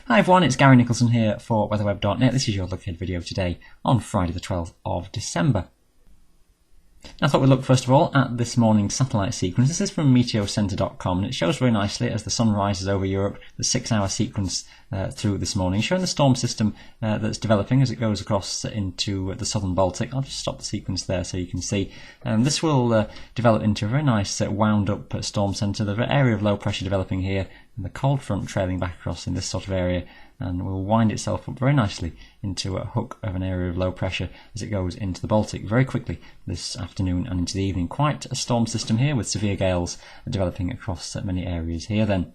Hi everyone, it's Gary Nicholson here for weatherweb.net. This is your look ahead video today on Friday the 12th of December. I thought we'd look first of all at this morning's satellite sequence. This is from meteocenter.com and it shows very nicely as the sun rises over Europe, the 6-hour sequence through this morning, showing the storm system that's developing as it goes across into the southern Baltic. I'll just stop the sequence there so you can see. This will develop into a very nice wound up storm centre. The area of low pressure developing here and the cold front trailing back across in this sort of area, and will wind itself up very nicely into a hook of an area of low pressure as it goes into the Baltic very quickly this afternoon and into the evening. Quite a storm system here with severe gales developing across many areas here then.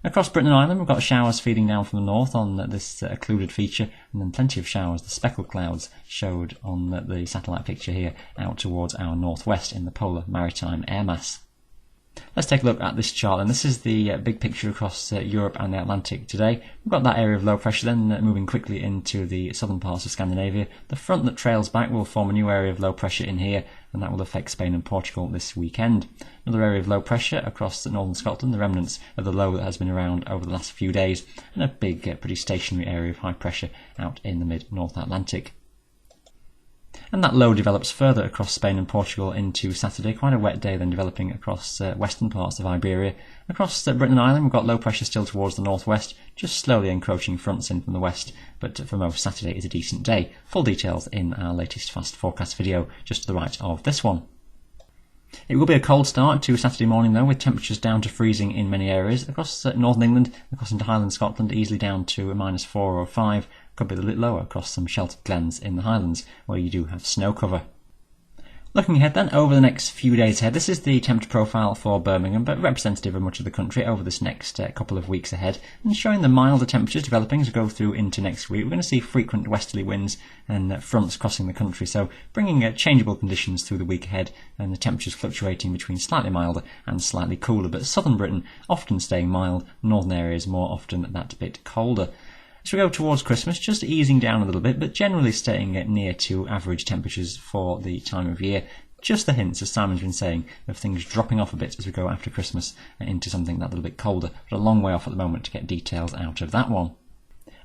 Across Britain and Ireland we've got showers feeding down from the north on this occluded feature, and then plenty of showers, the speckled clouds showed on the satellite picture here, out towards our northwest in the polar maritime air mass. Let's take a look at this chart, and this is the big picture across Europe and the Atlantic today. We've got that area of low pressure then moving quickly into the southern parts of Scandinavia. The front that trails back will form a new area of low pressure in here, and that will affect Spain and Portugal this weekend. Another area of low pressure across northern Scotland, the remnants of the low that has been around over the last few days, and a big, pretty stationary area of high pressure out in the mid-North Atlantic. And that low develops further across Spain and Portugal into Saturday. Quite a wet day then developing across western parts of Iberia. Across Britain and Ireland we've got low pressure still towards the northwest, just slowly encroaching fronts in from the west, but for most Saturday is a decent day. Full details in our latest fast forecast video just to the right of this one. It will be a cold start to Saturday morning though, with temperatures down to freezing in many areas. Across northern England, across into Highland Scotland, easily down to a -4 or 5. Could be a little bit lower across some sheltered glens in the Highlands where you do have snow cover. Looking ahead then, over the next few days ahead, this is the temperature profile for Birmingham, but representative of much of the country over this next couple of weeks ahead, and showing the milder temperatures developing as we go through into next week. We're going to see frequent westerly winds and fronts crossing the country, so bringing changeable conditions through the week ahead, and the temperatures fluctuating between slightly milder and slightly cooler, but southern Britain often staying mild, northern areas more often that bit colder. As we go towards Christmas, just easing down a little bit, but generally staying near to average temperatures for the time of year. Just the hints, as Simon's been saying, of things dropping off a bit as we go after Christmas into something that little bit colder, but a long way off at the moment to get details out of that one.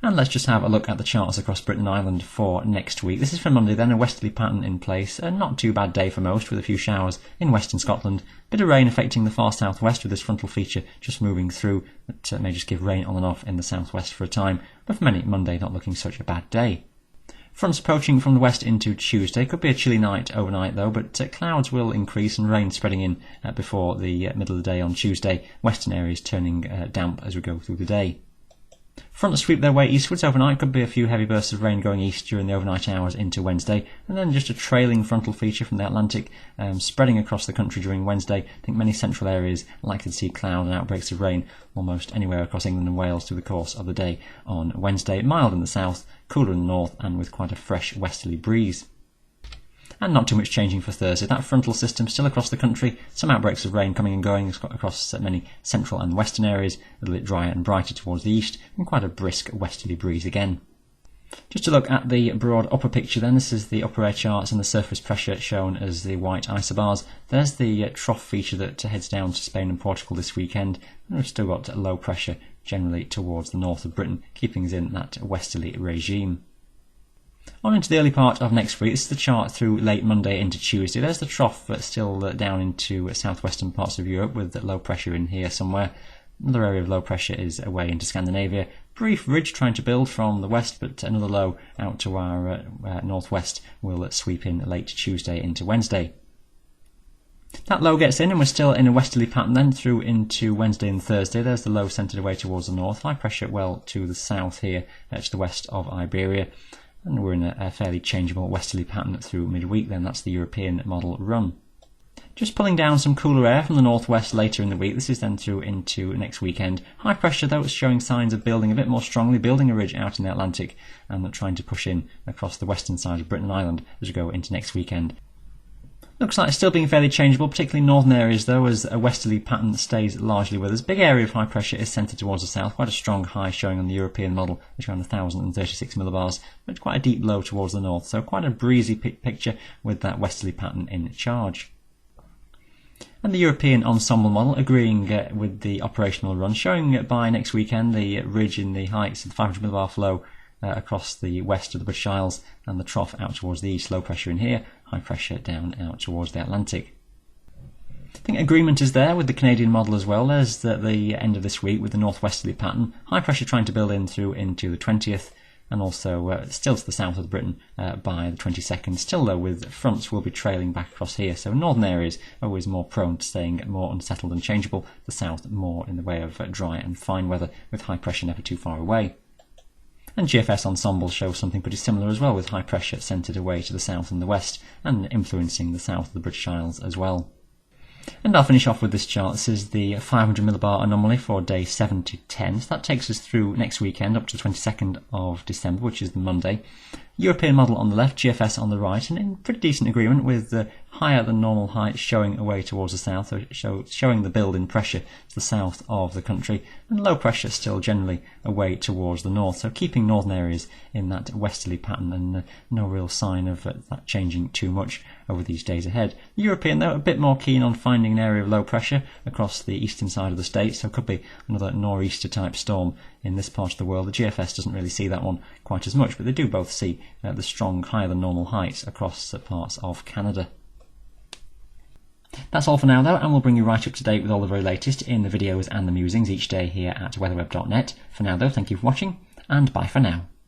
And let's just have a look at the charts across Britain and Ireland for next week. This is for Monday then, a westerly pattern in place. A not too bad day for most, with a few showers in western Scotland. Bit of rain affecting the far southwest with this frontal feature just moving through. That may just give rain on and off in the southwest for a time. But for many, Monday not looking such a bad day. Fronts approaching from the west into Tuesday. Could be a chilly night overnight though, but clouds will increase and rain spreading in before the middle of the day on Tuesday. Western areas turning damp as we go through the day. Fronts sweep their way eastwards overnight. Could be a few heavy bursts of rain going east during the overnight hours into Wednesday, and then just a trailing frontal feature from the Atlantic spreading across the country during Wednesday. I think many central areas likely to see cloud and outbreaks of rain almost anywhere across England and Wales through the course of the day on Wednesday. Mild in the south, cooler in the north, and with quite a fresh westerly breeze. And not too much changing for Thursday. That frontal system still across the country, some outbreaks of rain coming and going across many central and western areas, a little bit drier and brighter towards the east, and quite a brisk westerly breeze again. Just to look at the broad upper picture then, this is the upper air charts and the surface pressure shown as the white isobars. There's the trough feature that heads down to Spain and Portugal this weekend, and we've still got low pressure generally towards the north of Britain, keeping us in that westerly regime. On into the early part of next week, this is the chart through late Monday into Tuesday. There's the trough still down into southwestern parts of Europe with low pressure in here somewhere. Another area of low pressure is away into Scandinavia. Brief ridge trying to build from the west, but another low out to our northwest will sweep in late Tuesday into Wednesday. That low gets in and we're still in a westerly pattern then through into Wednesday and Thursday. There's the low centred away towards the north. High pressure well to the south here to the west of Iberia. And we're in a fairly changeable westerly pattern through midweek then. That's the European model run. Just pulling down some cooler air from the northwest later in the week. This is then through into next weekend. High pressure though is showing signs of building a bit more strongly, building a ridge out in the Atlantic and trying to push in across the western side of Britain and Ireland as we go into next weekend. Looks like it's still being fairly changeable, particularly northern areas though, as a westerly pattern stays largely with us. Big area of high pressure is centred towards the south, quite a strong high showing on the European model, which is around 1,036 millibars, but quite a deep low towards the north, so quite a breezy picture with that westerly pattern in charge. And the European ensemble model agreeing with the operational run, showing by next weekend the ridge in the heights of the 500 millibar flow across the west of the British Isles and the trough out towards the east. Low pressure in here, high pressure down out towards the Atlantic. I think agreement is there with the Canadian model as well as at the end of this week with the northwesterly pattern. High pressure trying to build in through into the 20th. And also still to the south of Britain by the 22nd. Still though, with fronts will be trailing back across here. So northern areas are always more prone to staying more unsettled and changeable. The south more in the way of dry and fine weather with high pressure never too far away. And GFS ensemble shows something pretty similar as well, with high pressure centred away to the south and the west and influencing the south of the British Isles as well. And I'll finish off with this chart. This is the 500 millibar anomaly for day 7 to 10. So that takes us through next weekend up to the 22nd of December, which is the Monday. European model on the left, GFS on the right, and in pretty decent agreement with the higher than normal height showing away towards the south, showing the build in pressure to the south of the country, and low pressure still generally away towards the north, so keeping northern areas in that westerly pattern, and no real sign of that changing too much over these days ahead. European, though, a bit more keen on finding an area of low pressure across the eastern side of the state, so it could be another nor'easter type storm in this part of the world. The GFS doesn't really see that one quite as much, but they do both see the strong higher than normal heights across parts of Canada. That's all for now though, and we'll bring you right up to date with all the very latest in the videos and the musings each day here at weatherweb.net. For now though, thank you for watching, and bye for now.